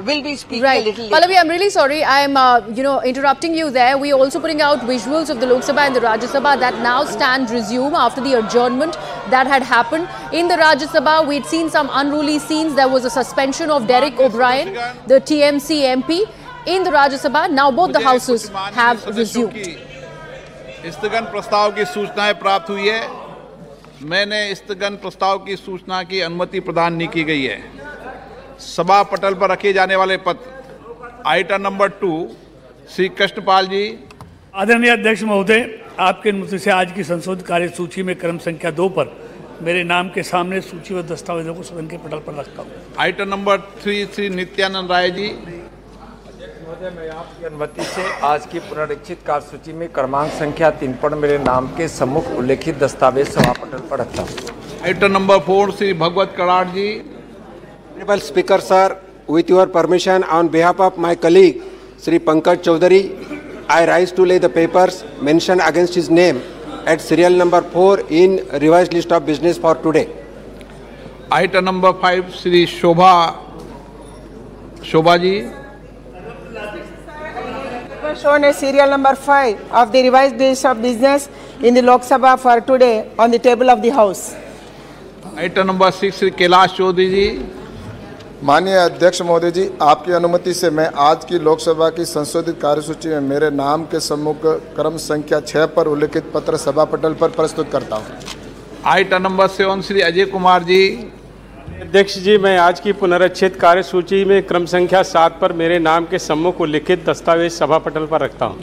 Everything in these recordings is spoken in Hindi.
will be speaking right. a little later. Pallavi, I'm really sorry. I'm, interrupting you there. We're also putting out visuals of the Lok Sabha and the Rajya Sabha that now stand resume after the adjournment that had happened. In the Rajya Sabha, we'd seen some unruly scenes. There was a suspension of Derek O'Brien, the TMC MP. In the Rajya Sabha, now both the houses have resumed. स्थगन प्रस्ताव की सूचनाएं प्राप्त हुई है। मैंने स्थगन प्रस्ताव की सूचना की अनुमति प्रदान नहीं की गई है। सभा पटल पर रखे जाने वाले पत्र आइटम नंबर 2 श्री कृष्णपाल जी। आदरणीय अध्यक्ष महोदय, आपके अनुमति से आज की संशोधित कार्य सूची में क्रम संख्या 2 पर मेरे नाम के सामने सूचीबद्ध दस्तावेजों को सदन के पटल पर रखता हूँ। Item number 3 Shri Nityanand Rai ji. महोदय, मैं आपकी अनुमति से आज की पुनरीक्षित कार्य सूची में क्रमांक संख्या 3 पर मेरे नाम के सम्मुख उल्लेखित दस्तावेज सभा पटल पर रखता हूँ। Item number 4 Shri Bhagavad Karad ji. Honorable Speaker sir, with your permission, on behalf of my colleague Sri Pankaj Chaudhary, I rise to lay the papers mentioned against his name at serial number 4 in revised list of business for today. Item number 5 Shri Shobha ji. Shown as serial number 5 of the revised list of business in the Lok Sabha for today on the table of the House. Item number 6 Shri Kailash Choudhary ji. माननीय अध्यक्ष महोदय जी, आपकी अनुमति से मैं आज की लोकसभा की संशोधित कार्यसूची में मेरे नाम के सम्मुख क्रम संख्या 6 पर उल्लेखित पत्र सभा पटल पर प्रस्तुत करता हूं। Item number 7 Shri Ajay Kumar ji. अध्यक्ष जी, मैं आज की पुनरीक्षित कार्यसूची में क्रम संख्या 7 पर मेरे नाम के सम्मुख उल्लेखित दस्तावेज सभा पटल पर रखता हूं।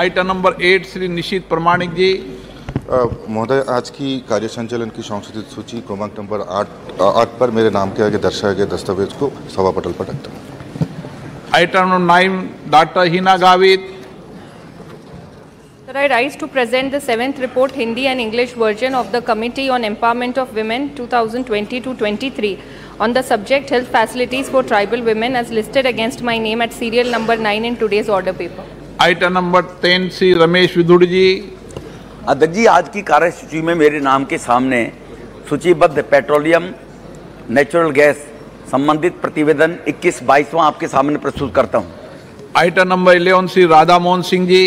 आइटम नंबर 8 श्री निशित प्रमाणिक जी। महोदय, आज की कार्य संचालन की संशोधित सूची क्रमांक नंबर 8 पर मेरे नाम के आगे दर्शाए गए दस्तावेज को सभा पटल पर रखता हूँ। Item number 9 doctor Hina Gavit. Sir, I rise to present the 7th report Hindi and English version of the Committee on Empowerment of Women 2020-23 on the subject health facilities for tribal women as listed against my name at serial number 9 in today's order paper. Item number 10 Shri Ramesh विदुड़ जी। अध्यक्ष जी, आज की कार्यसूची में मेरे नाम के सामने सूचीबद्ध पेट्रोलियम नेचुरल गैस संबंधित प्रतिवेदन 21-22वां आपके सामने प्रस्तुत करता हूं। Item number 11 Shri Radha Mohan Singh ji.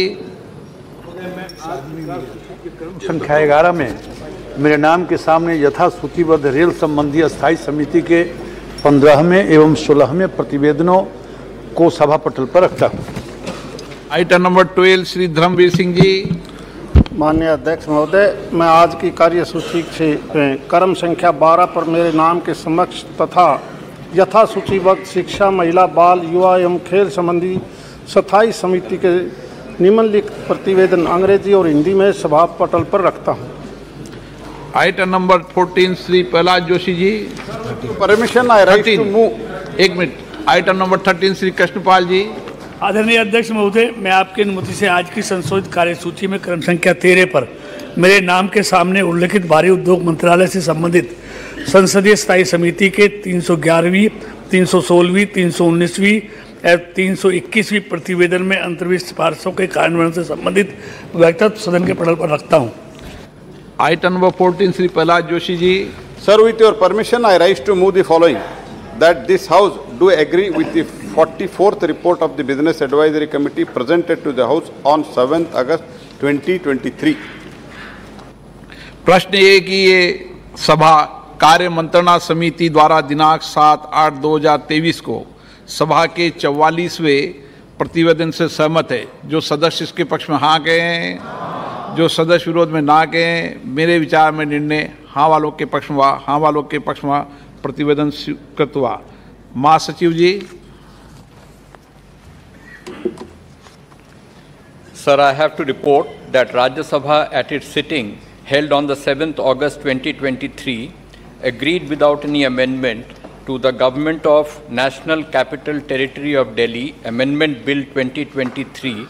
संख्या 11 में मेरे नाम के सामने यथा सूचीबद्ध रेल संबंधी अस्थायी समिति के 15वें एवं 16वें प्रतिवेदनों को सभा पटल पर रखता हूं। Item number 12 Shri Dharmveer Singh ji. माननीय अध्यक्ष महोदय, मैं आज की कार्यसूची से क्रम संख्या 12 पर मेरे नाम के समक्ष तथा यथा सूचीबद्ध शिक्षा, महिला, बाल, युवा एवं खेल संबंधी स्थायी समिति के निम्नलिखित प्रतिवेदन अंग्रेजी और हिंदी में सभा पटल पर रखता हूं। Item number 14 Shri Pralhad Joshi ji. Permission I right to move. एक मिनट। Item number 13 Shri Krishanpal ji. आदरणीय अध्यक्ष महोदय, मैं आपकी अनुमति से आज की संशोधित कार्यसूची में क्रम संख्या 13 पर मेरे नाम के सामने उल्लेखित भारी उद्योग मंत्रालय से संबंधित संसदीय स्थायी समिति के 311वीं, 316वीं, 319वीं और 321वीं प्रतिवेदन में अंतर्विष्ट सिफारिशों के कार्यान्वयन से संबंधित व्यक्तिगत सदन के पटल पर रखता हूं। Item number 14 Shri Pralhad Joshi ji. Sir, with your permission I rise to move the following that this house do agree with the 44th report of the Business Advisory Committee presented to the House on 7th August 2023. प्रश्न ये कि ये सभा कार्य मंत्रणा समिति द्वारा दिनांक 7/8/2023 को सभा के 44वें प्रतिवेदन से सहमत है। जो सदस्य इसके पक्ष में हाँ गए हैं, जो सदस्य विरोध में ना गए हैं, मेरे विचार में निर्णय हाँ वालों के पक्ष में हुआ, हाँ वालों के पक्ष में प्रतिवेदन स्वीकृत हुआ। महासचिव जी। Sir, I have to report that Rajya Sabha at its sitting held on the 7th August 2023 agreed without any amendment to the Government of National Capital Territory of Delhi Amendment Bill 2023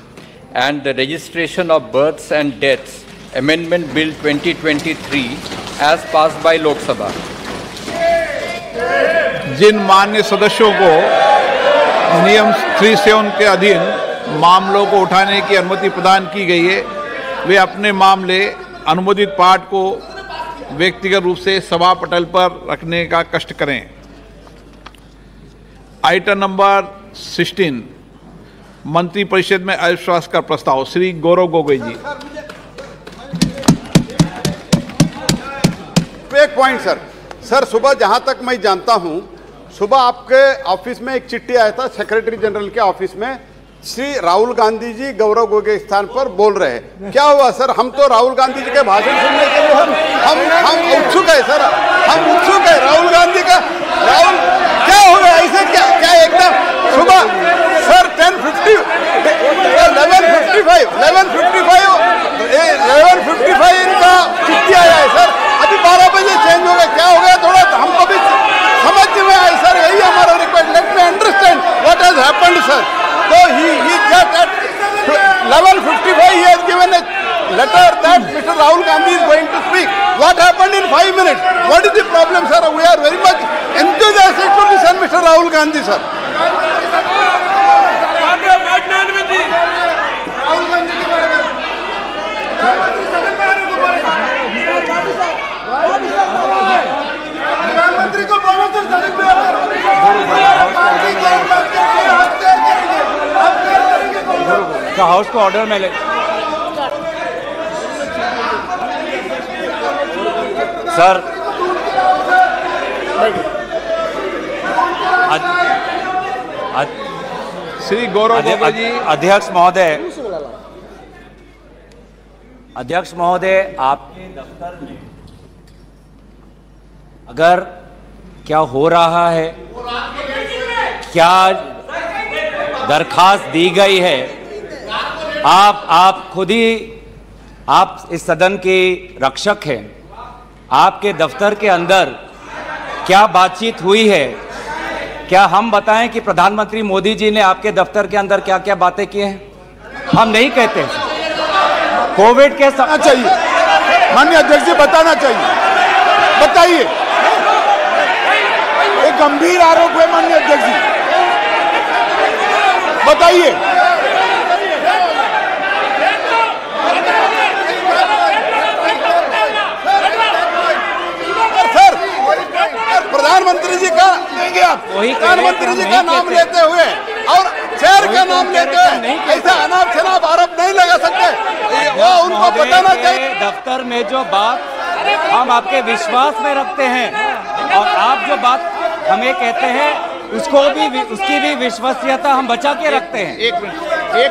and the Registration of Births and Deaths Amendment Bill 2023 as passed by Lok Sabha. जिन मान्य सदस्यों को नियम 37 के अधीन मामलों को उठाने की अनुमति प्रदान की गई है, वे अपने मामले अनुमोदित पाठ को व्यक्तिगत रूप से सभा पटल पर रखने का कष्ट करें। आइटम नंबर 16 मंत्रिपरिषद में अविश्वास का प्रस्ताव, श्री गौरव गोगोई जी। एक पॉइंट सर, सुबह जहां तक मैं जानता हूं, सुबह आपके ऑफिस में एक चिट्ठी आया था सेक्रेटरी जनरल के ऑफिस में, श्री राहुल गांधी जी गौरव गोगोई स्थान पर बोल रहे हैं। क्या हुआ सर? हम तो राहुल गांधी जी के भाषण सुनने के लिए हम उत्सुक है सर, हम उत्सुक है राहुल गांधी का। राहुल क्या हो गया ऐसे? क्या एकदम सुबह सर 11:55 इनका चिट्ठी आया है सर, अभी 12 बजे चेंज हो गया। क्या हो गया? थोड़ा हमको भी समझ में आए सर, यही हमारा request. Let me understand what has happened sir. So he just at 11:55 he has given a letter that Mr. Rahul Gandhi is going to speak. What happened in 5 minutes? What is the problem, sir? We are very much enthusiastic to listen Mr. Rahul Gandhi, sir. प्रधानमंत्री को बोलो तो हाउस को ऑर्डर में ले। सर श्री गौरव गोगोई जी। अध्यक्ष महोदय, आपके दफ्तर में अगर क्या हो रहा है, क्या दरखास्त दी गई है, आप खुद ही, आप इस सदन के रक्षक हैं, आपके दफ्तर के अंदर क्या बातचीत हुई है? क्या हम बताएं कि प्रधानमंत्री मोदी जी ने आपके दफ्तर के अंदर क्या क्या बातें की हैं? हम नहीं कहते। कोविड के समय चाहिए, माननीय अध्यक्ष जी बताना चाहिए, बताइए। एक गंभीर आरोप है माननीय अध्यक्ष जी, बताइए। प्रधानमंत्री जी का लेंगे आप, प्रधानमंत्री जी का नाम लेते हुए और चेयर का नाम लेते हुए ऐसा अनाप शनाप आरोप नहीं लगा सकते, वो उनको बताना चाहिए। दफ्तर में जो बात हम आपके विश्वास में रखते हैं और आप जो बात हमें कहते हैं उसकी भी विश्वसनीयता हम बचा के रखते हैं। एक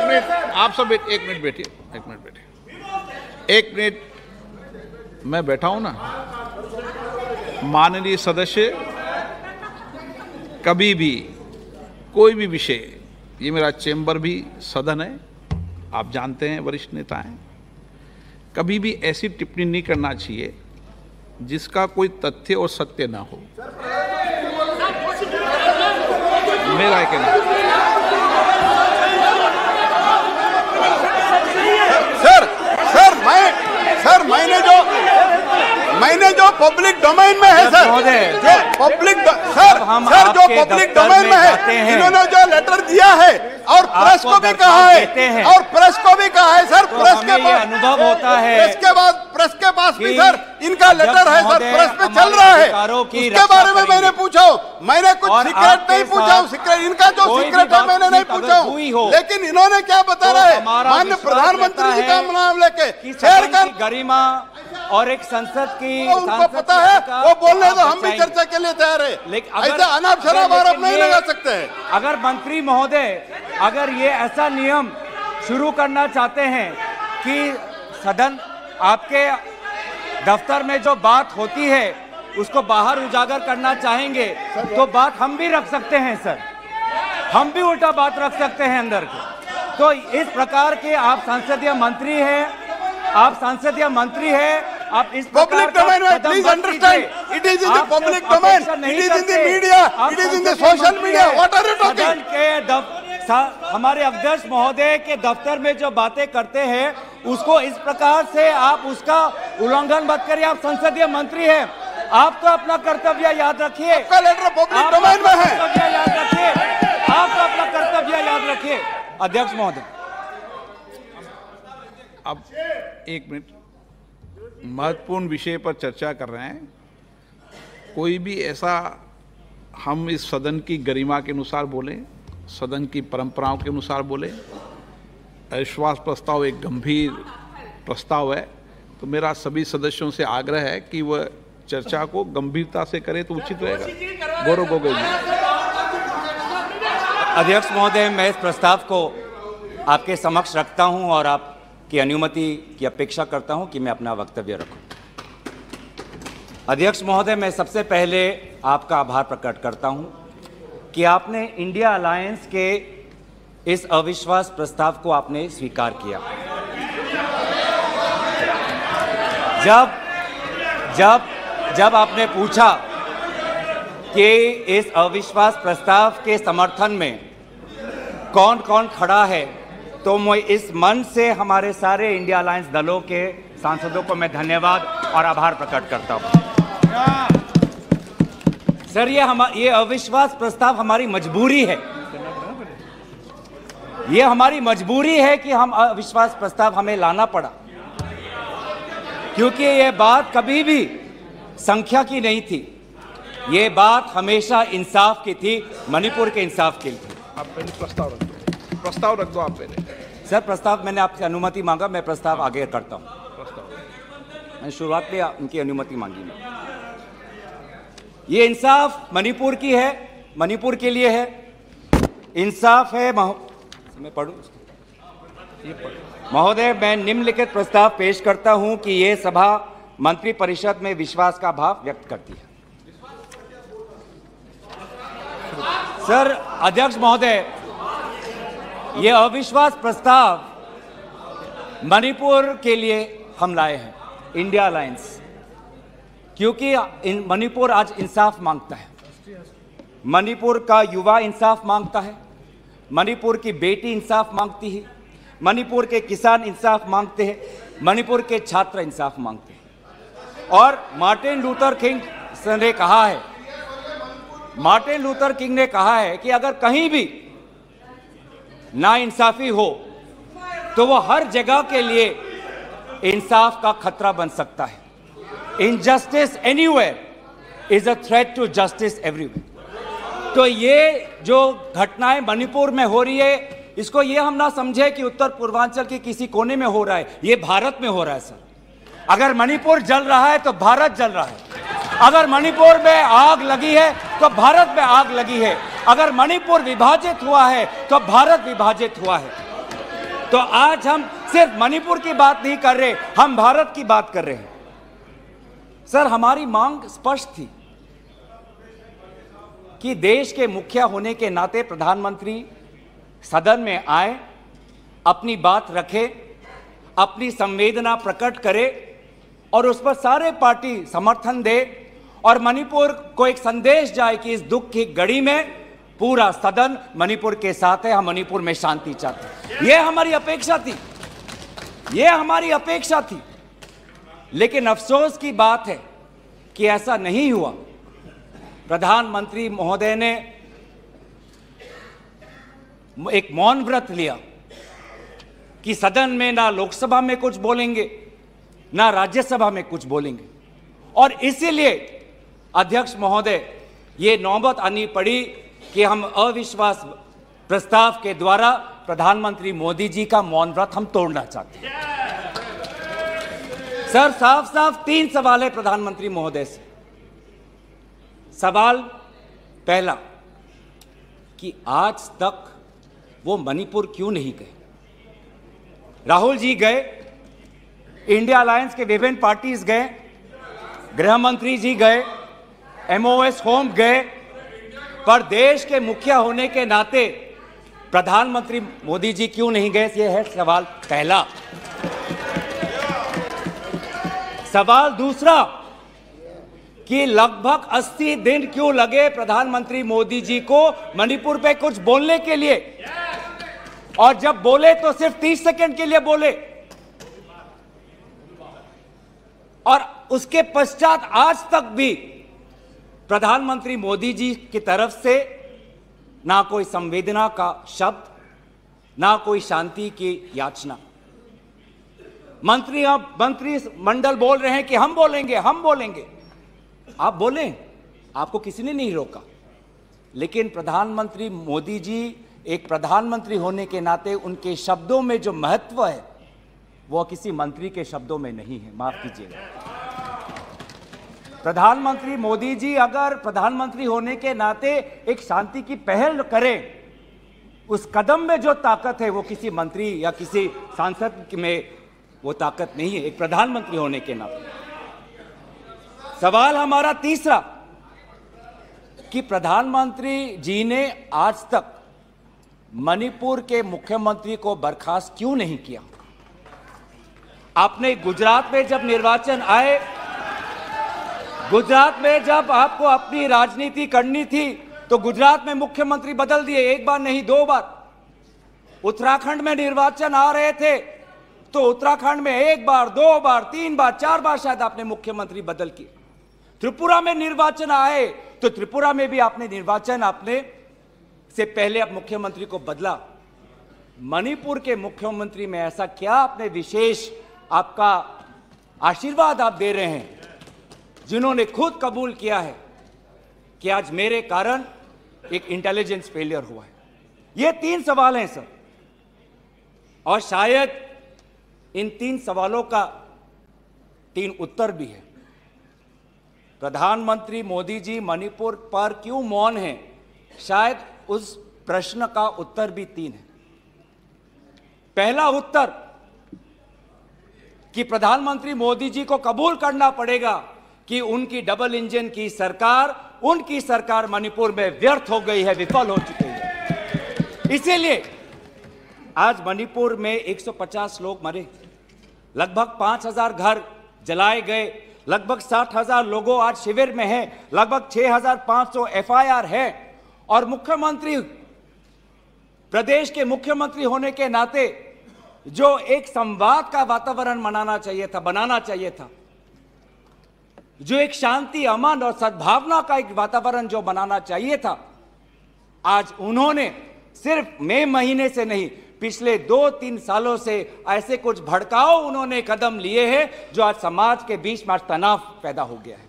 मिनट आप सब एक मिनट बैठिए। मैं बैठा हूं ना। माननीय सदस्य, कभी भी कोई भी विषय, ये मेरा चेंबर भी सदन है, आप जानते हैं, वरिष्ठ नेता हैं, कभी भी ऐसी टिप्पणी नहीं करना चाहिए जिसका कोई तथ्य और सत्य ना हो। मेरा कहना मैंने जो पब्लिक डोमेन में है सर, जो पब्लिक जो पब्लिक डोमेन में है, इन्होंने जो लेटर दिया है और प्रेस को भी कहा है, और प्रेस को भी कहा है सर, प्रेस के पास अनुभव होता है, प्रेस के पास भी सर इनका लेटर है सर, प्रेस पे चल रहा है। उसके बारे में मैंने पूछा, मैंने कुछ सीक्रेट नहीं पूछा, सीक्रेट इनका जो सीक्रेट है मैंने नहीं पूछा, लेकिन इन्होंने क्या बता रहा है माननीय प्रधानमंत्री जी का नाम लेके शेयर कर गरिमा और एक संसद की, उनको पता है, वो बोलने तो हम भी चर्चा के लिए तैयार है, लेकिन ऐसा अनाप शनाप आरोप नहीं लगा सकते हैं। अगर मंत्री महोदय अगर ये ऐसा नियम शुरू करना चाहते हैं कि सदन आपके दफ्तर में जो बात होती है उसको बाहर उजागर करना चाहेंगे तो बात हम भी रख सकते हैं सर, हम भी उल्टा बात रख सकते हैं अंदर के। तो इस प्रकार के आप संसदीय मंत्री हैं, आप इस पब्लिक डोमेन में please understand, it is in the public domain, it is in the media, it is in the social media, what are you talking? हमारे अध्यक्ष महोदय के दफ्तर में जो बातें करते हैं उसको इस प्रकार से आप उसका उल्लंघन मत करिए। आप संसदीय मंत्री हैं, आपका अपना कर्तव्य याद रखिए, आपका लेटर पब्लिक डोमेन में है, याद रखिए, आपका अपना कर्तव्य याद रखिए। अध्यक्ष महोदय, अब एक मिनट, महत्वपूर्ण विषय पर चर्चा कर रहे हैं, कोई भी ऐसा हम इस सदन की गरिमा के अनुसार बोलें, सदन की परंपराओं के अनुसार बोलें। अविश्वास प्रस्ताव एक गंभीर प्रस्ताव है, तो मेरा सभी सदस्यों से आग्रह है कि वह चर्चा को गंभीरता से करें तो उचित रहेगा। गौरव गोगोई जी। अध्यक्ष महोदय, मैं इस प्रस्ताव को आपके समक्ष रखता हूं और आपकी अनुमति की अपेक्षा करता हूं कि मैं अपना वक्तव्य रखूं। अध्यक्ष महोदय, मैं सबसे पहले आपका आभार प्रकट करता हूं कि आपने इंडिया अलायंस के इस अविश्वास प्रस्ताव को आपने स्वीकार किया। जब आपने पूछा कि इस अविश्वास प्रस्ताव के समर्थन में कौन कौन खड़ा है, तो मैं इस मंच से हमारे सारे इंडिया अलायंस दलों के सांसदों को मैं धन्यवाद और आभार प्रकट करता हूं। सर, ये अविश्वास प्रस्ताव हमारी मजबूरी है। ये हमारी मजबूरी है कि हम अविश्वास प्रस्ताव हमें लाना पड़ा, क्योंकि ये बात कभी भी संख्या की नहीं थी। ये बात हमेशा इंसाफ की थी, मणिपुर के इंसाफ के लिए। आप पहले प्रस्ताव रख दो आप पहले। सर, प्रस्ताव मैंने आपसे अनुमति मांगा, मैं प्रस्ताव आगे करता हूं। मैंने शुरुआत में उनकी अनुमति मांगी। मैं ये इंसाफ मणिपुर की है, मणिपुर के लिए है। इंसाफ है मैं पढ़ूं महोदय, मैं निम्नलिखित प्रस्ताव पेश करता हूं कि यह सभा मंत्रिपरिषद में विश्वास का भाव व्यक्त करती है। सर अध्यक्ष महोदय, यह अविश्वास प्रस्ताव मणिपुर के लिए हम लाए हैं, इंडिया अलायंस, क्योंकि मणिपुर आज इंसाफ मांगता है। मणिपुर का युवा इंसाफ मांगता है, मणिपुर की बेटी इंसाफ मांगती है, मणिपुर के किसान इंसाफ मांगते हैं, मणिपुर के छात्र इंसाफ मांगते हैं। और मार्टिन लूथर किंग ने कहा है, मार्टिन लूथर किंग ने कहा है कि अगर कहीं भी नाइंसाफी हो तो वो हर जगह के लिए इंसाफ का खतरा बन सकता है। Injustice anywhere is a threat to justice everywhere. तो ये जो घटनाएं मणिपुर में हो रही है, इसको ये हम ना समझे कि उत्तर पूर्वांचल के किसी कोने में हो रहा है, ये भारत में हो रहा है। सर, अगर मणिपुर जल रहा है तो भारत जल रहा है। अगर मणिपुर में आग लगी है तो भारत में आग लगी है। अगर मणिपुर विभाजित हुआ है तो भारत विभाजित हुआ है। तो आज हम सिर्फ मणिपुर की बात नहीं कर रहे, हम भारत की बात कर रहे हैं। सर, हमारी मांग स्पष्ट थी कि देश के मुखिया होने के नाते प्रधानमंत्री सदन में आए, अपनी बात रखे, अपनी संवेदना प्रकट करे और उस पर सारे पार्टी समर्थन दे और मणिपुर को एक संदेश जाए कि इस दुख की घड़ी में पूरा सदन मणिपुर के साथ है, हम मणिपुर में शांति चाहते हैं। यह हमारी अपेक्षा थी, यह हमारी अपेक्षा थी। लेकिन अफसोस की बात है कि ऐसा नहीं हुआ। प्रधानमंत्री महोदय ने एक मौन व्रत लिया कि सदन में ना लोकसभा में कुछ बोलेंगे ना राज्यसभा में कुछ बोलेंगे, और इसीलिए अध्यक्ष महोदय ये नौबत आनी पड़ी कि हम अविश्वास प्रस्ताव के द्वारा प्रधानमंत्री मोदी जी का मौन व्रत हम तोड़ना चाहते हैं। सर, साफ साफ 3 सवाल है प्रधानमंत्री महोदय से। सवाल पहला कि आज तक वो मणिपुर क्यों नहीं गए? राहुल जी गए, इंडिया अलायंस के विभिन्न पार्टीज गए, गृह मंत्री जी गए, MOS होम गए, पर देश के मुखिया होने के नाते प्रधानमंत्री मोदी जी क्यों नहीं गए? ये है सवाल पहला। सवाल दूसरा कि लगभग 80 दिन क्यों लगे प्रधानमंत्री मोदी जी को मणिपुर पे कुछ बोलने के लिए, और जब बोले तो सिर्फ 30 सेकंड के लिए बोले, और उसके पश्चात आज तक भी प्रधानमंत्री मोदी जी की तरफ से ना कोई संवेदना का शब्द, ना कोई शांति की याचना। मंत्री मंडल बोल रहे हैं कि हम बोलेंगे, हम बोलेंगे। आप बोलें, आपको किसी ने नहीं रोका। लेकिन प्रधानमंत्री मोदी जी एक प्रधानमंत्री होने के नाते उनके शब्दों में जो महत्व है वो किसी मंत्री के शब्दों में नहीं है। माफ कीजिएगा, प्रधानमंत्री मोदी जी अगर प्रधानमंत्री होने के नाते एक शांति की पहल करें, उस कदम में जो ताकत है वो किसी मंत्री या किसी सांसद में वो ताकत नहीं है, एक प्रधानमंत्री होने के नाते। सवाल हमारा तीसरा कि प्रधानमंत्री जी ने आज तक मणिपुर के मुख्यमंत्री को बर्खास्त क्यों नहीं किया? आपने गुजरात में जब निर्वाचन आए, गुजरात में जब आपको अपनी राजनीति करनी थी तो गुजरात में मुख्यमंत्री बदल दिए, एक बार नहीं 2 बार। उत्तराखंड में निर्वाचन आ रहे थे तो उत्तराखंड में 1 बार 2 बार 3 बार 4 बार शायद आपने मुख्यमंत्री बदल किए। त्रिपुरा में निर्वाचन आए तो त्रिपुरा में भी आपने निर्वाचन आपने से पहले आप मुख्यमंत्री को बदला। मणिपुर के मुख्यमंत्री में ऐसा क्या आपने विशेष आपका आशीर्वाद आप दे रहे हैं जिन्होंने खुद कबूल किया है कि आज मेरे कारण एक इंटेलिजेंस फेलियर हुआ है? ये 3 सवाल हैं सर, और शायद इन 3 सवालों का 3 उत्तर भी है। प्रधानमंत्री मोदी जी मणिपुर पर क्यों मौन हैं, शायद उस प्रश्न का उत्तर भी 3 है। पहला उत्तर कि प्रधानमंत्री मोदी जी को कबूल करना पड़ेगा कि उनकी डबल इंजन की सरकार, उनकी सरकार मणिपुर में व्यर्थ हो गई है, विफल हो चुकी है। इसीलिए आज मणिपुर में 150 लोग मरे, लगभग 5000 घर जलाए गए, लगभग 60,000 लोगों आज शिविर में हैं, लगभग 6500 FIR है। और मुख्यमंत्री, प्रदेश के मुख्यमंत्री होने के नाते जो एक संवाद का वातावरण बनाना चाहिए था, जो एक शांति, अमन और सद्भावना का एक वातावरण जो बनाना चाहिए था, आज उन्होंने सिर्फ मई महीने से नहीं, पिछले 2-3 सालों से ऐसे कुछ भड़काऊ उन्होंने कदम लिए हैं जो आज समाज के बीच में तनाव पैदा हो गया है।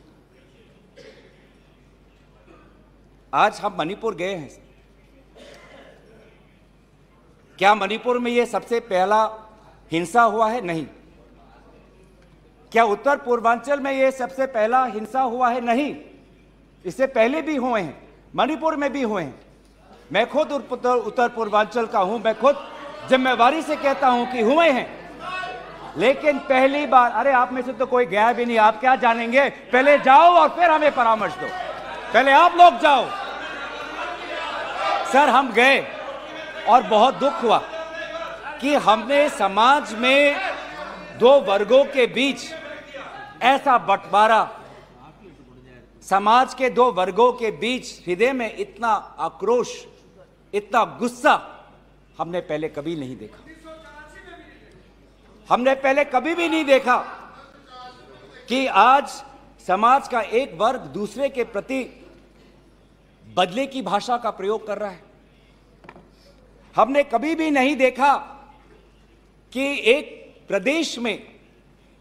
आज हम मणिपुर गए हैं, क्या मणिपुर में यह सबसे पहला हिंसा हुआ है? नहीं। क्या उत्तर पूर्वांचल में यह सबसे पहला हिंसा हुआ है? नहीं। इससे पहले भी हुए हैं, मणिपुर में भी हुए हैं। मैं खुद उत्तर पूर्वांचल का हूं, मैं खुद जिम्मेवारी से कहता हूं कि हुए हैं, लेकिन पहली बार, अरे आप में से तो कोई गया भी नहीं, आप क्या जानेंगे? पहले जाओ और फिर हमें परामर्श दो, पहले आप लोग जाओ। सर हम गए और बहुत दुख हुआ कि हमने समाज में 2 वर्गों के बीच ऐसा बंटवारा, समाज के 2 वर्गों के बीच हृदय में इतना आक्रोश, इतना गुस्सा हमने पहले कभी नहीं देखा। हमने पहले कभी भी नहीं देखा कि आज समाज का एक वर्ग दूसरे के प्रति बदले की भाषा का प्रयोग कर रहा है। हमने कभी भी नहीं देखा कि एक प्रदेश में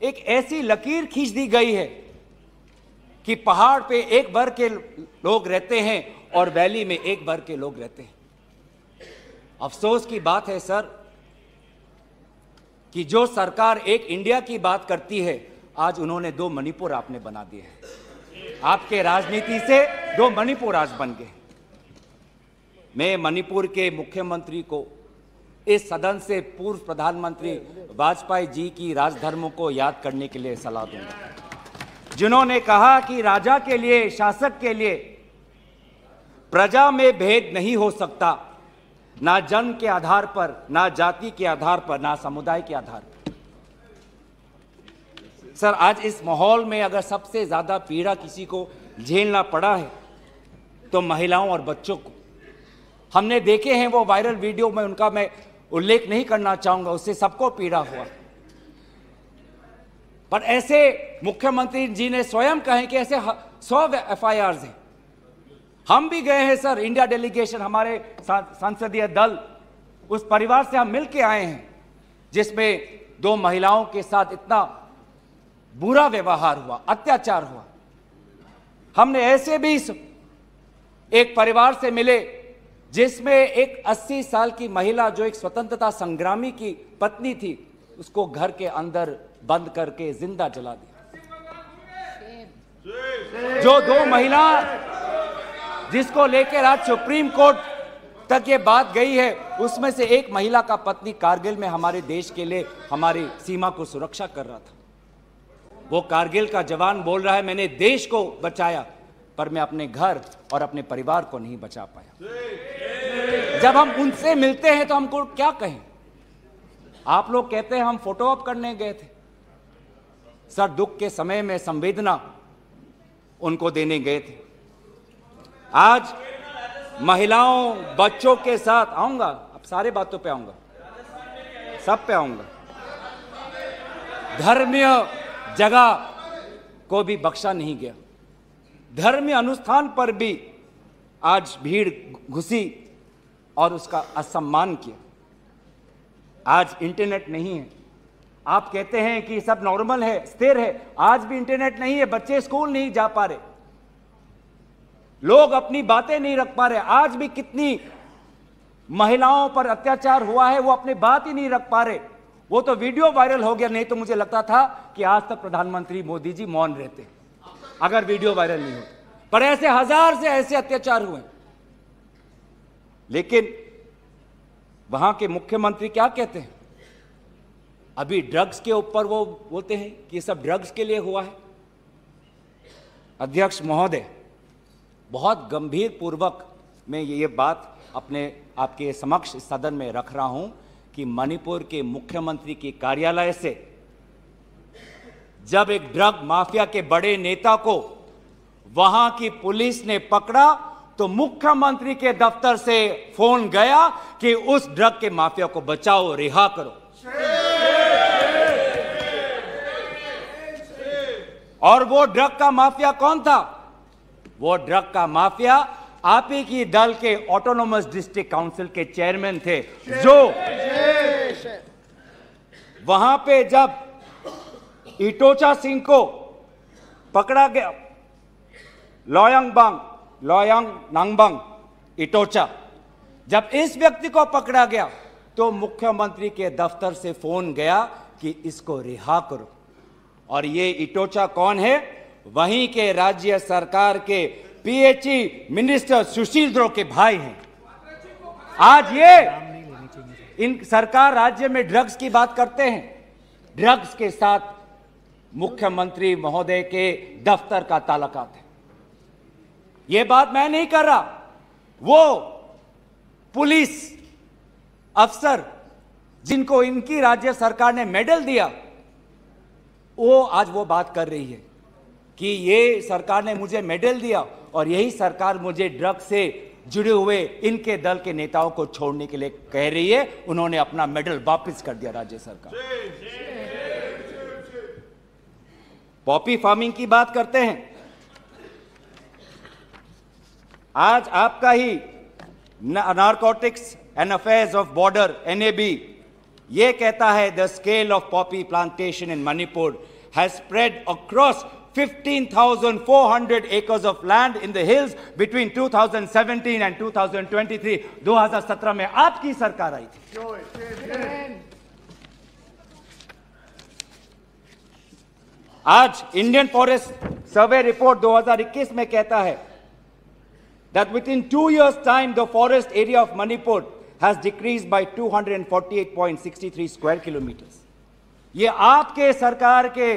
एक ऐसी लकीर खींच दी गई है कि पहाड़ पे एक वर्ग के लोग रहते हैं और वैली में एक वर्ग के लोग रहते हैं। अफसोस की बात है सर कि जो सरकार एक इंडिया की बात करती है, आज उन्होंने 2 मणिपुर आपने बना दिए हैं। आपके राजनीति से 2 मणिपुर आज बन गए। मैं मणिपुर के मुख्यमंत्री को इस सदन से पूर्व प्रधानमंत्री वाजपेयी जी की राजधर्मों को याद करने के लिए सलाह दूंगा, जिन्होंने कहा कि राजा के लिए, शासक के लिए प्रजा में भेद नहीं हो सकता, ना जन्म के आधार पर, ना जाति के आधार पर, ना समुदाय के आधार पर। सर आज इस माहौल में अगर सबसे ज्यादा पीड़ा किसी को झेलना पड़ा है तो महिलाओं और बच्चों को। हमने देखे हैं वो वायरल वीडियो में, उनका मैं उल्लेख नहीं करना चाहूंगा, उससे सबको पीड़ा हुआ। पर ऐसे मुख्यमंत्री जी ने स्वयं कहे कि ऐसे 100 FIRs हैं। हम भी गए हैं सर, इंडिया डेलीगेशन, हमारे संसदीय दल, उस परिवार से हम मिल के आए हैं जिसमें 2 महिलाओं के साथ इतना बुरा व्यवहार हुआ, अत्याचार हुआ। हमने ऐसे भी एक परिवार से मिले जिसमें एक 80 साल की महिला जो एक स्वतंत्रता संग्रामी की पत्नी थी, उसको घर के अंदर बंद करके जिंदा जला दिया। जो 2 महिला जिसको लेकर आज सुप्रीम कोर्ट तक ये बात गई है, उसमें से एक महिला का पत्नी कारगिल में हमारे देश के लिए हमारी सीमा को सुरक्षा कर रहा था। वो कारगिल का जवान बोल रहा है मैंने देश को बचाया, पर मैं अपने घर और अपने परिवार को नहीं बचा पाया। जब हम उनसे मिलते हैं तो हमको क्या कहें? आप लोग कहते हैं हम फोटो ऑप करने गए थे। सर, दुख के समय में संवेदना उनको देने गए थे। आज महिलाओं, बच्चों के साथ आऊंगा, अब सारे बातों पे आऊंगा, सब पे आऊंगा। धर्मीय जगह को भी बख्शा नहीं गया। धर्मीय अनुष्ठान पर भी आज भीड़ घुसी और उसका असम्मान किया। आज इंटरनेट नहीं है। आप कहते हैं कि सब नॉर्मल है, स्थिर है। आज भी इंटरनेट नहीं है, बच्चे स्कूल नहीं जा पा रहे, लोग अपनी बातें नहीं रख पा रहे। आज भी कितनी महिलाओं पर अत्याचार हुआ है, वो अपनी बात ही नहीं रख पा रहे। वो तो वीडियो वायरल हो गया, नहीं तो मुझे लगता था कि आज तक प्रधानमंत्री मोदी जी मौन रहते अगर वीडियो वायरल नहीं होता। पर ऐसे हजार से ऐसे अत्याचार हुए। लेकिन वहां के मुख्यमंत्री क्या कहते हैं? अभी ड्रग्स के ऊपर वो बोलते हैं कि सब ड्रग्स के लिए हुआ है। अध्यक्ष महोदय, बहुत गंभीर पूर्वक मैं ये बात अपने आपके समक्ष सदन में रख रहा हूं कि मणिपुर के मुख्यमंत्री के कार्यालय से जब एक ड्रग माफिया के बड़े नेता को वहां की पुलिस ने पकड़ा तो मुख्यमंत्री के दफ्तर से फोन गया कि उस ड्रग के माफिया को बचाओ, रिहा करो। और वो ड्रग का माफिया कौन था? वो ड्रग का माफिया आप ही की दल के ऑटोनोमस डिस्ट्रिक्ट काउंसिल के चेयरमैन थे, जो वहां पे जब इटोचा सिंह को पकड़ा गया, लोयांग नांगबंग इटोचा, जब इस व्यक्ति को पकड़ा गया तो मुख्यमंत्री के दफ्तर से फोन गया कि इसको रिहा करो। और ये इटोचा कौन है? वहीं के राज्य सरकार के पीएचई मिनिस्टर सुशील द्रो के भाई हैं। आज ये इन सरकार राज्य में ड्रग्स की बात करते हैं, ड्रग्स के साथ मुख्यमंत्री महोदय के दफ्तर का ताल्लुकात है। ये बात मैं नहीं कर रहा, वो पुलिस अफसर जिनको इनकी राज्य सरकार ने मेडल दिया, वो आज वो बात कर रही है कि ये सरकार ने मुझे मेडल दिया और यही सरकार मुझे ड्रग से जुड़े हुए इनके दल के नेताओं को छोड़ने के लिए कह रही है। उन्होंने अपना मेडल वापस कर दिया राज्य सरकार। पॉपी फार्मिंग की बात करते हैं। आज आपका ही narcotics and affairs of border NAB ये कहता है the scale of poppy plantation in Manipur has spread across 15,400 acres of land in the hills between 2017 and 2023। 2017 में आपकी सरकार आई थी। आज इंडियन फॉरेस्ट सर्वे रिपोर्ट 2021 में कहता है that within 2 years time the forest area of Manipur has decreased by 248.63 square kilometers। ये आपके सरकार के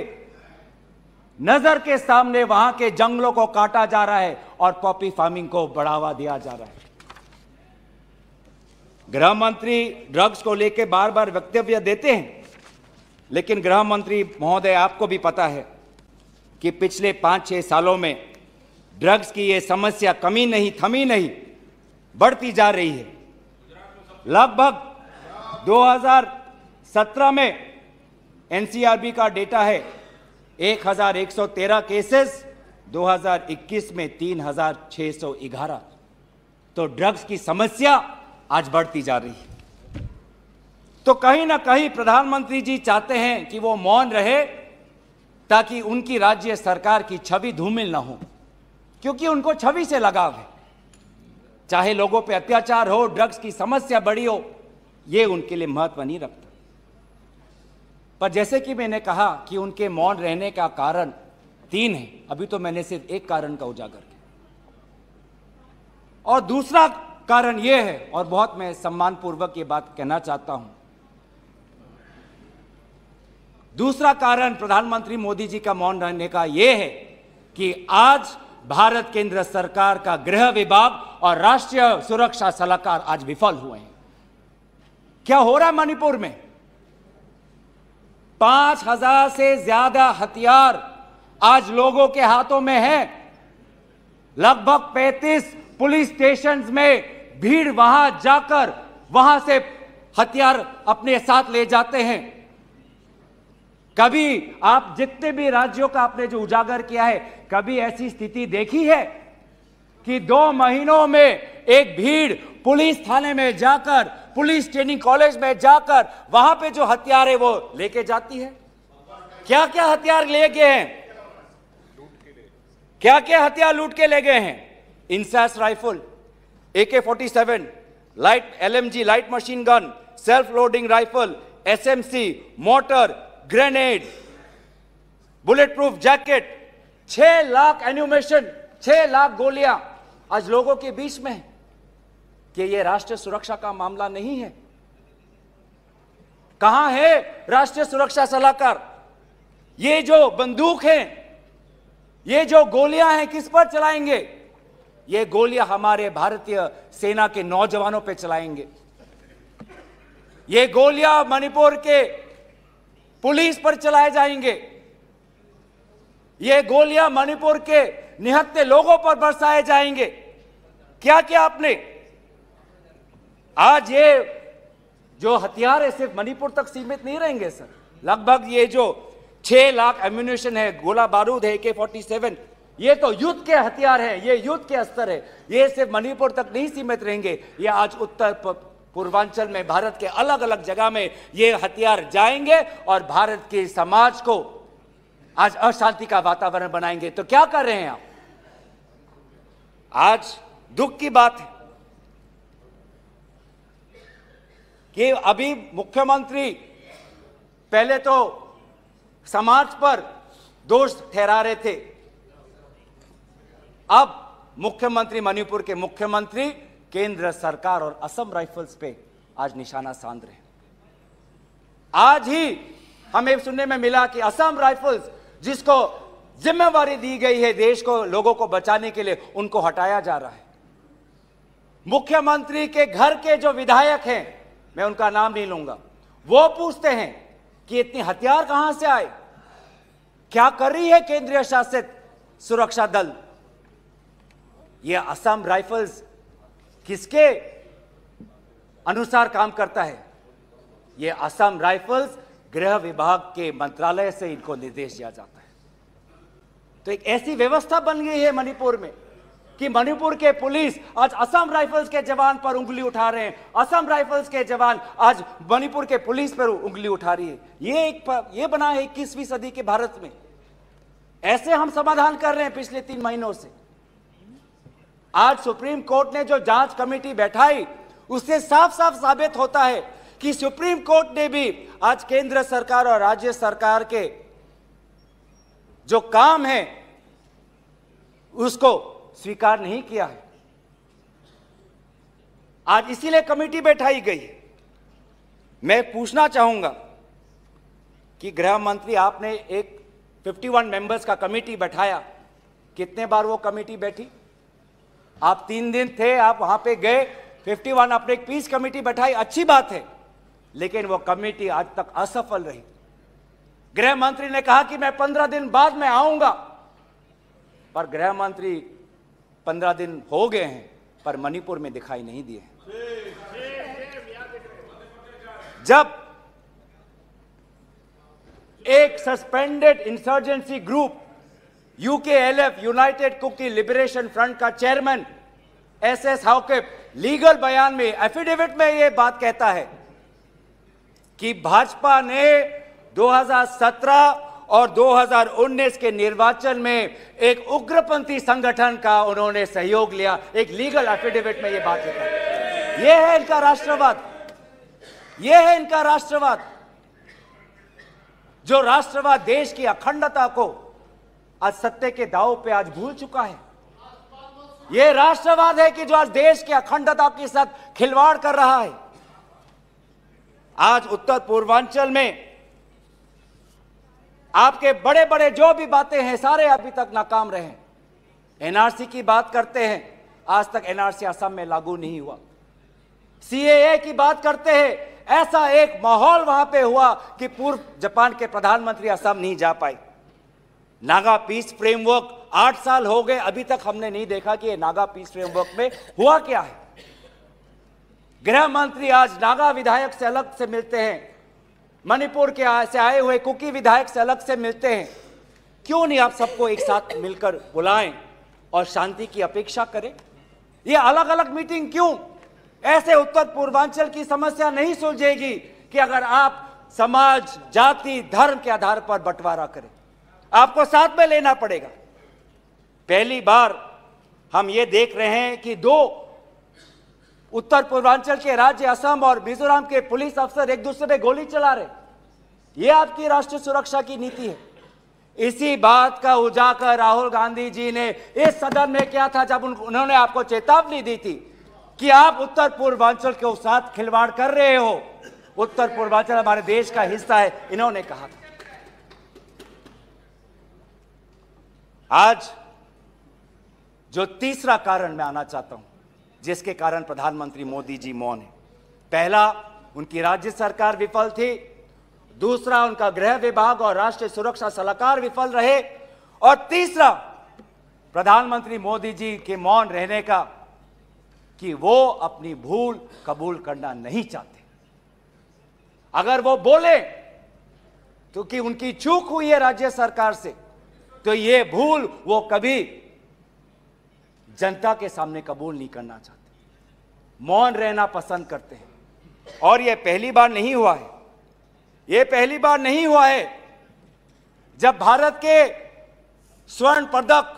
नजर के सामने वहां के जंगलों को काटा जा रहा है और पॉपी फार्मिंग को बढ़ावा दिया जा रहा है। गृह मंत्री ड्रग्स को लेकर बार बार वक्तव्य देते हैं, लेकिन गृह मंत्री महोदय आपको भी पता है कि पिछले 5-6 सालों में ड्रग्स की ये समस्या कमी नहीं, थमी नहीं, बढ़ती जा रही है। लगभग 2017 में NCRB का डेटा है 1113 केसेस, 2021 में 3611। तो ड्रग्स की समस्या आज बढ़ती जा रही है। तो कहीं ना कहीं प्रधानमंत्री जी चाहते हैं कि वो मौन रहे ताकि उनकी राज्य सरकार की छवि धूमिल ना हो, क्योंकि उनको छवि से लगाव है। चाहे लोगों पे अत्याचार हो, ड्रग्स की समस्या बड़ी हो, ये उनके लिए महत्व नहीं रखता। पर जैसे कि मैंने कहा कि उनके मौन रहने का कारण 3 है, अभी तो मैंने सिर्फ एक कारण का उजागर किया। और दूसरा कारण यह है, और बहुत मैं सम्मानपूर्वक ये बात कहना चाहता हूं, दूसरा कारण प्रधानमंत्री मोदी जी का मौन रहने का यह है कि आज भारत केंद्र सरकार का गृह विभाग और राष्ट्रीय सुरक्षा सलाहकार आज विफल हुए हैं। क्या हो रहा है मणिपुर में? 5000 से ज्यादा हथियार आज लोगों के हाथों में है। लगभग 35 पुलिस स्टेशंस में भीड़ वहां जाकर वहां से हथियार अपने साथ ले जाते हैं। कभी आप जितने भी राज्यों का आपने जो उजागर किया है, कभी ऐसी स्थिति देखी है कि 2 महीनों में एक भीड़ पुलिस थाने में जाकर, पुलिस ट्रेनिंग कॉलेज में जाकर वहां पे जो हथियार है वो लेके जाती है? क्या क्या हथियार ले गए हैं? क्या क्या हथियार लूट के ले गए हैं? INSAS rifle, AK-47, light LMG light machine gun, self loading rifle, SMC, motor, grenade, bullet proof jacket, 6 lakh ammunition, 6 lakh गोलियां आज लोगों के बीच में है। कि ये राष्ट्रीय सुरक्षा का मामला नहीं है? कहां है राष्ट्रीय सुरक्षा सलाहकार? ये जो बंदूक है, ये जो गोलियां हैं, किस पर चलाएंगे? ये गोलियां हमारे भारतीय सेना के नौजवानों पे चलाएंगे। ये गोलियां मणिपुर के पुलिस पर चलाए जाएंगे। ये गोलियां मणिपुर के निहत्थे लोगों पर बरसाए जाएंगे। क्या क्या आपने आज ये जो हथियार है सिर्फ मणिपुर तक सीमित नहीं रहेंगे सर। लगभग ये जो 6 लाख एम्यूनेशन है, गोला बारूद है, AK-47, ये तो युद्ध के हथियार हैं, ये युद्ध के अस्त्र है। ये सिर्फ मणिपुर तक नहीं सीमित रहेंगे, ये आज उत्तर पूर्वांचल में भारत के अलग अलग जगह में ये हथियार जाएंगे और भारत के समाज को आज अशांति का वातावरण बनाएंगे। तो क्या कर रहे हैं आप? आज दुख की बात है कि अभी मुख्यमंत्री पहले तो समाज पर दोष ठहरा रहे थे, अब मुख्यमंत्री, मणिपुर के मुख्यमंत्री केंद्र सरकार और असम राइफल्स पे आज निशाना साध रहे हैं। आज ही हमें सुनने में मिला कि असम राइफल्स, जिसको जिम्मेवारी दी गई है देश को, लोगों को बचाने के लिए, उनको हटाया जा रहा है। मुख्यमंत्री के घर के जो विधायक हैं, मैं उनका नाम नहीं लूंगा, वो पूछते हैं कि इतने हथियार कहां से आए? क्या कर रही है केंद्रीय शासित सुरक्षा दल? ये असम राइफल्स किसके अनुसार काम करता है? ये असम राइफल्स गृह विभाग के मंत्रालय से इनको निर्देश दिया जाता है। तो एक ऐसी व्यवस्था बन गई है मणिपुर में कि मणिपुर के पुलिस आज असम राइफल्स के जवान पर उंगली उठा रहे हैं, असम राइफल्स के जवान आज मणिपुर के पुलिस पर उंगली उठा रही है। ये बना है 21वीं सदी के भारत में। ऐसे हम समाधान कर रहे हैं पिछले 3 महीनों से। आज सुप्रीम कोर्ट ने जो जांच कमेटी बैठाई, उससे साफ साफ साबित होता है कि सुप्रीम कोर्ट ने भी आज केंद्र सरकार और राज्य सरकार के जो काम है उसको स्वीकार नहीं किया है। आज इसीलिए कमेटी बैठाई गई है। मैं पूछना चाहूंगा कि गृह मंत्री, आपने एक 51 मेंबर्स का कमेटी बैठाया, कितने बार वो कमेटी बैठी? आप 3 दिन थे, आप वहां पे गए, 51 आपने एक पीस कमेटी बैठाई, अच्छी बात है, लेकिन वो कमेटी आज तक असफल रही। गृह मंत्री ने कहा कि मैं 15 दिन बाद में आऊंगा, पर गृह मंत्री 15 दिन हो गए हैं पर मणिपुर में दिखाई नहीं दिए। जब एक suspended insurgency group UKLF, United Kuki Liberation Front का चेयरमैन SS हाउकेप लीगल बयान में, एफिडेविट में यह बात कहता है कि भाजपा ने 2017 और 2019 के निर्वाचन में एक उग्रपंथी संगठन का उन्होंने सहयोग लिया। एक लीगल एफिडेविट में ये बात लिखा। ये है इनका राष्ट्रवाद, ये है इनका राष्ट्रवाद। जो राष्ट्रवाद देश की अखंडता को आज सत्य के दांव पे आज भूल चुका है। यह राष्ट्रवाद है कि जो आज देश की अखंडता के साथ खिलवाड़ कर रहा है। आज उत्तर पूर्वांचल में आपके बड़े बड़े जो भी बातें हैं सारे अभी तक नाकाम रहे। एनआरसी की बात करते हैं, आज तक एनआरसी असम में लागू नहीं हुआ। सीएए की बात करते हैं, ऐसा एक माहौल वहां पे हुआ कि पूर्व जापान के प्रधानमंत्री असम नहीं जा पाए। नागा पीस फ्रेमवर्क 8 साल हो गए, अभी तक हमने नहीं देखा कि ये नागा पीस फ्रेमवर्क में हुआ क्या है। गृह मंत्री आज नागा विधायक से अलग से मिलते हैं, मणिपुर के से आए हुए कुकी विधायक से अलग से मिलते हैं। क्यों नहीं आप सबको एक साथ मिलकर बुलाएं और शांति की अपेक्षा करें? ये अलग अलग मीटिंग क्यों? ऐसे उत्तर पूर्वांचल की समस्या नहीं सुलझेगी कि अगर आप समाज, जाति, धर्म के आधार पर बंटवारा करें। आपको साथ में लेना पड़ेगा। पहली बार हम ये देख रहे हैं कि 2 उत्तर पूर्वांचल के राज्य असम और मिजोरम के पुलिस अफसर एक दूसरे पे गोली चला रहे। ये आपकी राष्ट्रीय सुरक्षा की नीति है। इसी बात का उजागर राहुल गांधी जी ने इस सदन में किया था जब उन्होंने आपको चेतावनी दी थी कि आप उत्तर पूर्वांचल के साथ खिलवाड़ कर रहे हो। उत्तर पूर्वांचल हमारे देश का हिस्सा है, इन्होंने कहा था। आज जो तीसरा कारण मैं आना चाहता हूं जिसके कारण प्रधानमंत्री मोदी जी मौन है। पहला, उनकी राज्य सरकार विफल थी। दूसरा, उनका गृह विभाग और राष्ट्रीय सुरक्षा सलाहकार विफल रहे। और तीसरा, प्रधानमंत्री मोदी जी के मौन रहने का कि वो अपनी भूल कबूल करना नहीं चाहते। अगर वो बोले तो कि उनकी चूक हुई है राज्य सरकार से, तो ये भूल वो कभी जनता के सामने कबूल नहीं करना चाहते, मौन रहना पसंद करते हैं। और ये पहली बार नहीं हुआ है, ये पहली बार नहीं हुआ है जब भारत के स्वर्ण पदक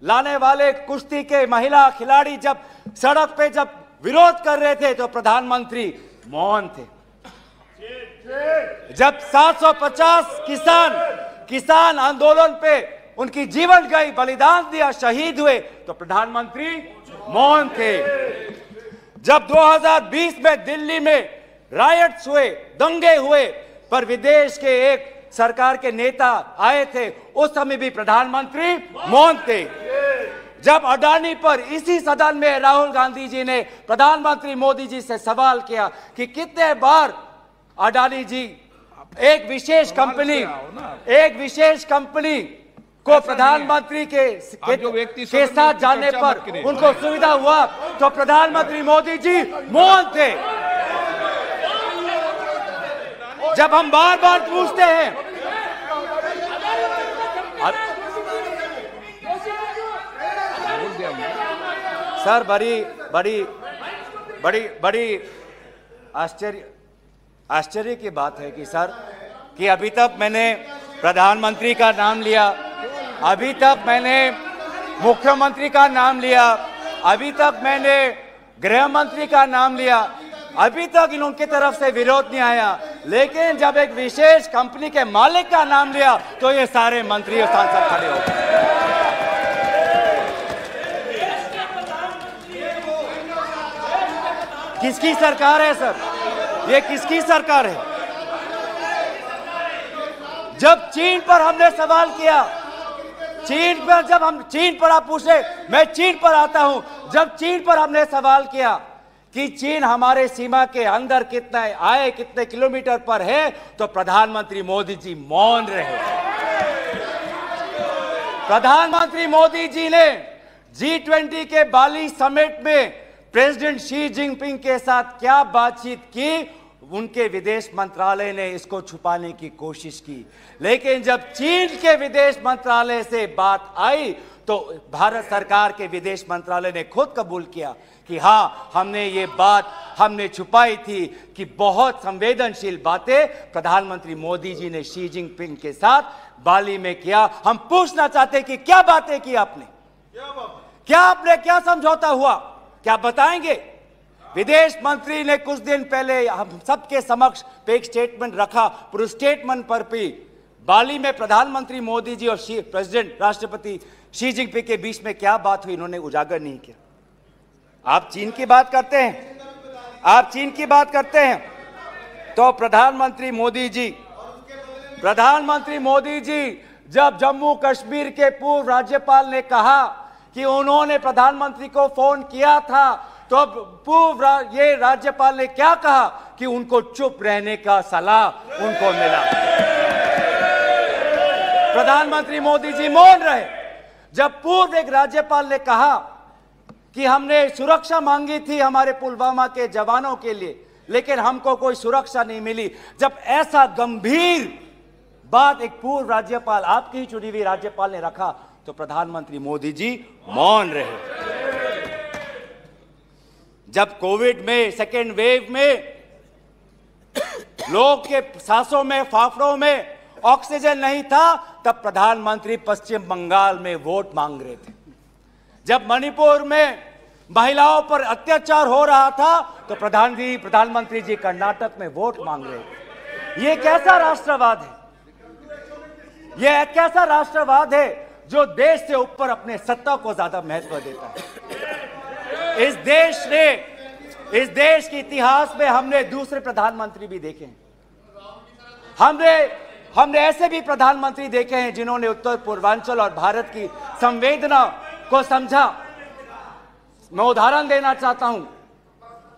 लाने वाले कुश्ती के महिला खिलाड़ी जब सड़क पे जब विरोध कर रहे थे तो प्रधानमंत्री मौन थे। जब 750 किसान आंदोलन पे उनकी जीवन गई, बलिदान दिया, शहीद हुए तो प्रधानमंत्री मौन थे। जब 2020 में दिल्ली में रायट्स हुए, दंगे हुए, पर विदेश के एक सरकार के नेता आए थे, उस समय भी प्रधानमंत्री मौन थे। जब अडानी पर इसी सदन में राहुल गांधी जी ने प्रधानमंत्री मोदी जी से सवाल किया कि कितने बार अडानी जी एक विशेष कंपनी को प्रधानमंत्री के साथ जाने पर उनको सुविधा हुआ, तो प्रधानमंत्री मोदी जी मौन थे। जब हम बार बार पूछते हैं, सर बड़ी आश्चर्य की बात है कि सर कि अभी तक मैंने प्रधानमंत्री का नाम लिया, अभी तक मैंने मुख्यमंत्री का नाम लिया, अभी तक मैंने गृह मंत्री का नाम लिया, अभी तक इनकी तरफ से विरोध नहीं आया, लेकिन जब एक विशेष कंपनी के मालिक का नाम लिया तो ये सारे मंत्री और सांसद खड़े हो गए। किसकी सरकार है सर? ये किसकी सरकार है? जब चीन पर हमने सवाल किया, चीन पर आप पूछे, मैं चीन पर आता हूं, जब चीन पर हमने सवाल किया कि चीन हमारे सीमा के अंदर कितने किलोमीटर पर है, तो प्रधानमंत्री मोदी जी मौन रहे। प्रधानमंत्री मोदी जी ने G20 के बाली समिट में प्रेसिडेंट शी जिनपिंग के साथ क्या बातचीत की, उनके विदेश मंत्रालय ने इसको छुपाने की कोशिश की, लेकिन जब चीन के विदेश मंत्रालय से बात आई तो भारत सरकार के विदेश मंत्रालय ने खुद कबूल किया कि हाँ, हमने छुपाई थी कि बहुत संवेदनशील बातें प्रधानमंत्री मोदी जी ने शी जिनपिंग के साथ बाली में किया। हम पूछना चाहते कि क्या बातें की आपने, क्या समझौता हुआ, क्या बताएंगे? विदेश मंत्री ने कुछ दिन पहले हम सबके समक्ष एक स्टेटमेंट रखा, पर उस स्टेटमेंट पर भी बाली में प्रधानमंत्री मोदी जी और प्रेसिडेंट राष्ट्रपति शी जिनपिंग के बीच में क्या बात हुई इन्होंने उजागर नहीं किया। आप चीन की बात करते हैं, आप चीन की बात करते हैं, तो प्रधानमंत्री मोदी जी जब जम्मू कश्मीर के पूर्व राज्यपाल ने कहा कि उन्होंने प्रधानमंत्री को फोन किया था, तो ये राज्यपाल ने क्या कहा कि उनको चुप रहने का सलाह उनको मिला। प्रधानमंत्री मोदी जी मौन रहे। जब पूर्व एक राज्यपाल ने कहा कि हमने सुरक्षा मांगी थी हमारे पुलवामा के जवानों के लिए, लेकिन हमको कोई सुरक्षा नहीं मिली, जब ऐसा गंभीर बात एक पूर्व राज्यपाल, आपकी ही चुनी हुई राज्यपाल ने रखा, तो प्रधानमंत्री मोदी जी मौन रहे। जब कोविड में सेकेंड वेव में लोग के सांसों में फाफड़ों में ऑक्सीजन नहीं था, तब प्रधानमंत्री पश्चिम बंगाल में वोट मांग रहे थे। जब मणिपुर में महिलाओं पर अत्याचार हो रहा था, तो प्रधानमंत्री जी कर्नाटक में वोट मांग रहे थे। ये कैसा राष्ट्रवाद है? यह कैसा राष्ट्रवाद है जो देश से ऊपर अपने सत्ता को ज्यादा महत्व देता है? इस देश के इतिहास में हमने दूसरे प्रधानमंत्री भी देखे हैं। हमने ऐसे भी प्रधानमंत्री देखे हैं जिन्होंने उत्तर पूर्वांचल और भारत की संवेदना को समझा। मैं उदाहरण देना चाहता हूं,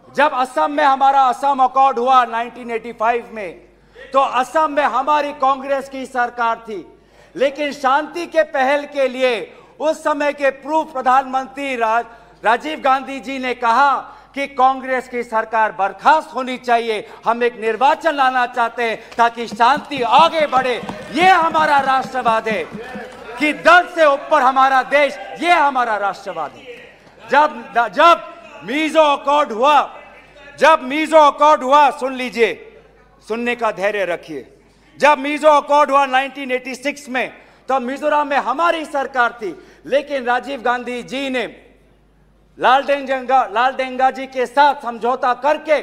जब असम में हमारा असम अकॉर्ड हुआ 1985 में, तो असम में हमारी कांग्रेस की सरकार थी, लेकिन शांति के पहल के लिए उस समय के पूर्व प्रधानमंत्री राजीव गांधी जी ने कहा कि कांग्रेस की सरकार बर्खास्त होनी चाहिए, हम एक निर्वाचन लाना चाहते हैं ताकि शांति आगे बढ़े। ये हमारा राष्ट्रवाद है कि दल से ऊपर हमारा देश, ये हमारा राष्ट्रवाद है। जब मीजो अकॉर्ड हुआ, सुन लीजिए, सुनने का धैर्य रखिए। जब मीजो अकॉर्ड हुआ 1986 में, तो मिजोरम में हमारी सरकार थी, लेकिन राजीव गांधी जी ने लालडेंगा जी के साथ समझौता करके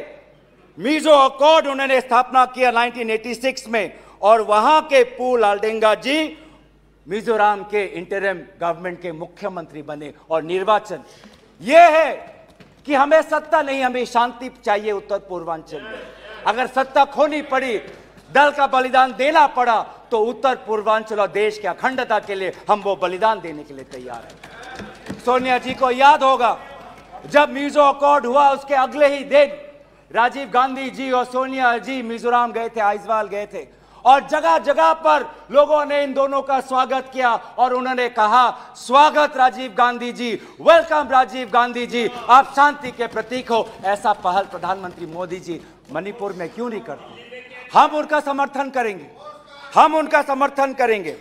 मीजो अकॉर्ड उन्होंने स्थापना किया 1986 में, और वहां के पू लालडेंगा जी मिजोरम के इंटरिम गवर्नमेंट के मुख्यमंत्री बने। और निर्वाचन यह है कि हमें सत्ता नहीं, हमें शांति चाहिए उत्तर पूर्वांचल में। अगर सत्ता खोनी पड़ी, दल का बलिदान देना पड़ा, तो उत्तर पूर्वांचल और देश की अखंडता के लिए हम वो बलिदान देने के लिए तैयार हैं। सोनिया जी को याद होगा, जब मीजो अकॉर्ड हुआ उसके अगले ही दिन राजीव गांधी जी और सोनिया जी मिजोरम गए थे, आइजवाल गए थे, और जगह जगह पर लोगों ने इन दोनों का स्वागत किया और उन्होंने कहा, स्वागत राजीव गांधी जी, वेलकम राजीव गांधी जी, आप शांति के प्रतीक हो। ऐसा पहल प्रधानमंत्री मोदी जी मणिपुर में क्यों नहीं करते? हम उनका समर्थन करेंगे, हम उनका समर्थन करेंगे।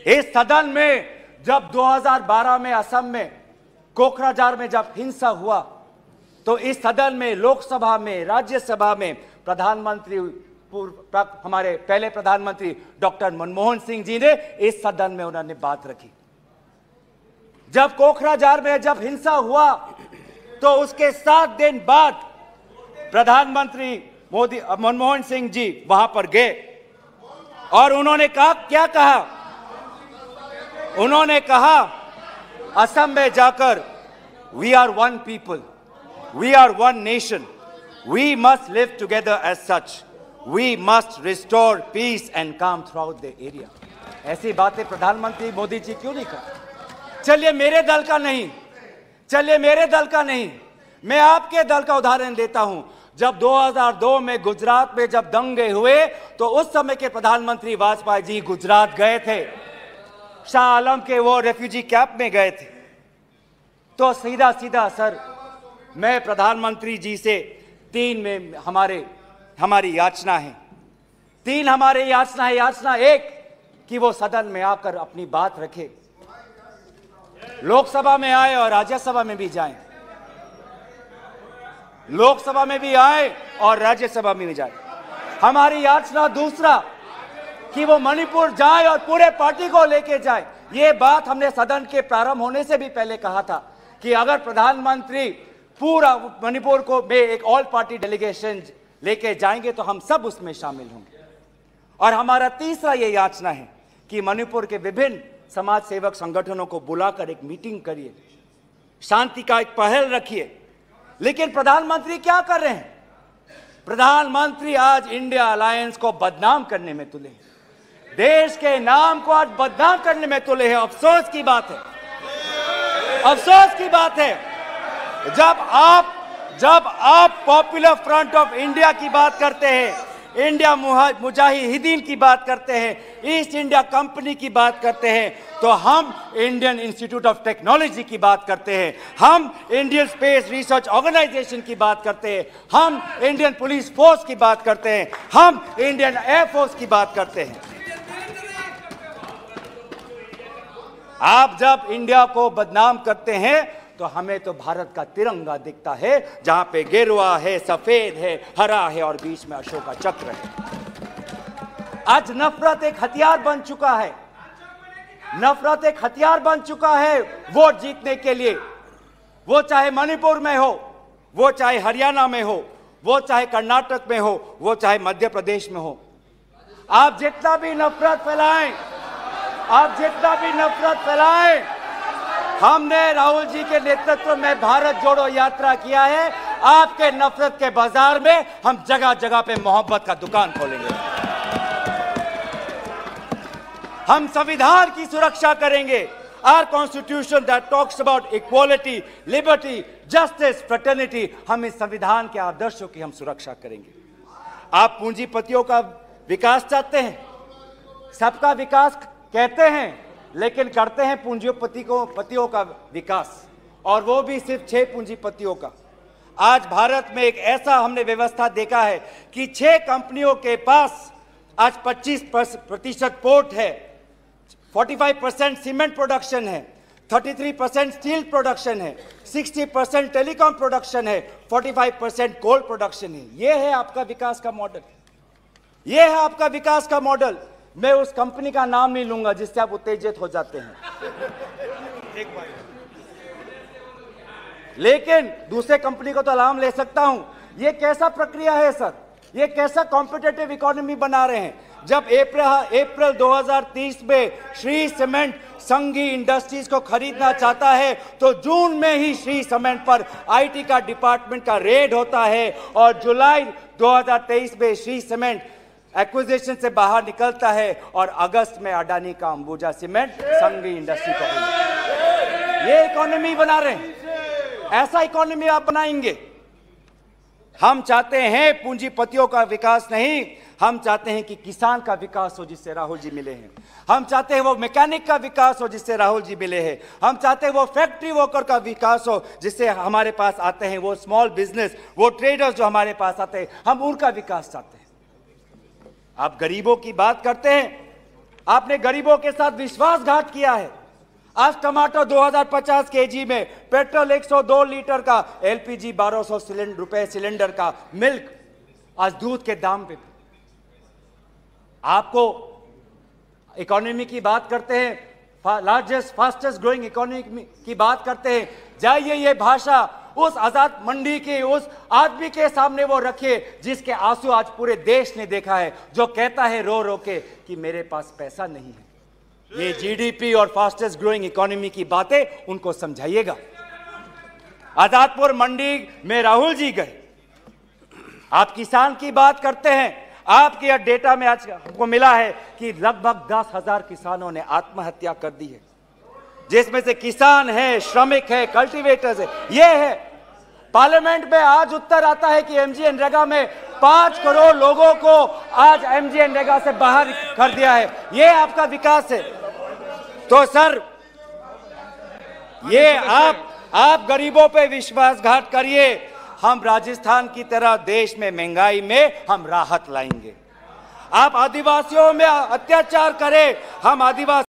इस सदन में जब 2012 में असम में कोकराझार में जब हिंसा हुआ, तो इस सदन में, लोकसभा में, राज्यसभा में प्रधानमंत्री, हमारे पहले प्रधानमंत्री डॉक्टर मनमोहन सिंह जी ने इस सदन में उन्होंने बात रखी। जब कोकराझार में जब हिंसा हुआ, तो उसके 7 दिन बाद प्रधानमंत्री मनमोहन सिंह जी वहां पर गए और उन्होंने कहा, क्या कहा? उन्होंने कहा असम में जाकर, we are one people, we are one nation, we must live together as such, we must restore peace and calm throughout the area. ऐसी बातें प्रधानमंत्री मोदी जी क्यों नहीं करते? चलिए मेरे दल का नहीं, मैं आपके दल का उदाहरण देता हूं। जब 2002 में गुजरात में जब दंगे हुए, तो उस समय के प्रधानमंत्री वाजपेयी जी गुजरात गए थे, शाह आलम के वो रेफ्यूजी कैंप में गए थे। तो सीधा सर, मैं प्रधानमंत्री जी से 3 में हमारी याचना है। 3 हमारे याचना है। याचना 1 कि वो सदन में आकर अपनी बात रखे, लोकसभा में आए और राज्यसभा में भी जाएं, लोकसभा में भी आए और राज्यसभा में भी जाए। हमारी याचना दूसरा कि वो मणिपुर जाए और पूरे पार्टी को लेके जाए। ये बात हमने सदन के प्रारंभ होने से भी पहले कहा था कि अगर प्रधानमंत्री पूरा मणिपुर को में एक ऑल पार्टी डेलीगेशन लेके जाएंगे तो हम सब उसमें शामिल होंगे। और हमारा तीसरा ये याचना है कि मणिपुर के विभिन्न समाज सेवक संगठनों को बुलाकर एक मीटिंग करिए, शांति का एक पहल रखिए। लेकिन प्रधानमंत्री क्या कर रहे हैं? प्रधानमंत्री आज इंडिया अलायंस को बदनाम करने में तुले हैं, देश के नाम को आज बदनाम करने में तुले हैं। अफसोस की बात है, अफसोस की बात है, जब आप पॉपुलर फ्रंट ऑफ इंडिया की बात करते हैं, इंडिया मुजाहिदीन की बात करते हैं, ईस्ट इंडिया कंपनी की बात करते हैं, तो हम इंडियन इंस्टीट्यूट ऑफ टेक्नोलॉजी की बात करते हैं, हम इंडियन स्पेस रिसर्च ऑर्गेनाइजेशन की बात करते हैं, हम इंडियन पुलिस फोर्स की बात करते हैं, हम इंडियन एयरफोर्स की बात करते हैं। आप जब इंडिया को बदनाम करते हैं तो हमें तो भारत का तिरंगा दिखता है, जहां पे गेरुआ है, सफेद है, हरा है और बीच में अशोक का चक्र है। आज नफरत एक हथियार बन चुका है, नफरत एक हथियार बन चुका है वोट जीतने के लिए। वो चाहे मणिपुर में हो, वो चाहे हरियाणा में हो, वो चाहे कर्नाटक में हो, वो चाहे मध्य प्रदेश में हो। आप जितना भी नफरत फैलाएं, आप जितना भी नफरत फैलाएं, हमने राहुल जी के नेतृत्व में भारत जोड़ो यात्रा किया है। आपके नफरत के बाजार में हम जगह जगह पे मोहब्बत का दुकान खोलेंगे। हम संविधान की सुरक्षा करेंगे। Our constitution that talks about equality, liberty, justice, fraternity, हम इस संविधान के आदर्शों की हम सुरक्षा करेंगे। आप पूंजीपतियों का विकास चाहते हैं, सबका विकास कहते हैं, लेकिन करते हैं पूंजीपतियों का विकास, और वो भी सिर्फ 6 पूंजीपतियों का। आज भारत में एक ऐसा हमने व्यवस्था देखा है कि 6 कंपनियों के पास आज 25% पोर्ट है, 45% सीमेंट प्रोडक्शन है, 33% स्टील प्रोडक्शन है, 60% टेलीकॉम प्रोडक्शन है, 45% कोल प्रोडक्शन है। ये है आपका विकास का मॉडल, ये है आपका विकास का मॉडल। मैं उस कंपनी का नाम नहीं लूंगा जिससे आप उत्तेजित हो जाते हैं, लेकिन दूसरे कंपनी को तो नाम ले सकता हूं। ये कैसा प्रक्रिया है सर? ये कैसा कॉम्पिटिटिव इकोनॉमी बना रहे हैं? जब अप्रैल 2030 में श्री सीमेंट संघी इंडस्ट्रीज को खरीदना चाहता है तो जून में ही श्री सीमेंट पर आईटी का डिपार्टमेंट का रेड होता है, और जुलाई 2023 में श्री सीमेंट एक्विजिशन से बाहर निकलता है, और अगस्त में अडानी का अंबुजा सीमेंट संघी इंडस्ट्री को। ये इकोनॉमी बना रहे हैं, ऐसा इकोनॉमी आप बनाएंगे? हम चाहते हैं पूंजीपतियों का विकास नहीं, हम चाहते हैं कि किसान का विकास हो जिससे राहुल जी मिले हैं। हम चाहते हैं वो मैकेनिक का विकास हो जिससे राहुल जी मिले हैं। हम चाहते हैं वो फैक्ट्री वर्कर का विकास हो जिससे हमारे पास आते हैं वो स्मॉल बिजनेस, वो ट्रेडर्स जो हमारे पास आते हैं, हम उनका विकास चाहते हैं। आप गरीबों की बात करते हैं, आपने गरीबों के साथ विश्वासघात किया है। आज टमाटर 2050 केजी में, पेट्रोल 102 लीटर का, एलपीजी 1200 रुपए सिलेंडर का, मिल्क आज दूध के दाम पे। आपको इकोनॉमी की बात करते हैं, लार्जेस्ट फास्टेस्ट ग्रोइंग इकोनॉमी की बात करते हैं, जाइए ये भाषा उस आजाद मंडी के उस आदमी के सामने वो रखिए जिसके आंसू आज पूरे देश ने देखा है, जो कहता है रो रो के कि मेरे पास पैसा नहीं है। ये जीडीपी और फास्टेस्ट ग्रोइंग इकोनॉमी की बातें उनको समझाइएगा। आजादपुर मंडी में राहुल जी गए, आप किसान की बात करते हैं, आपके डेटा में आज हमको मिला है कि लगभग 10,000 किसानों ने आत्महत्या कर दी है, जिसमें से किसान है, श्रमिक है, कल्टीवेटर्स है। ये है पार्लियामेंट में आज उत्तर आता है कि एमजीएनरेगा में 5 करोड़ लोगों को आज एमजीएनरेगा से बाहर कर दिया है। ये आपका विकास है? तो सर ये आप गरीबों पे विश्वासघात करिए, हम राजस्थान की तरह देश में महंगाई में हम राहत लाएंगे। आप आदिवासियों में अत्याचार करें, हम आदिवासी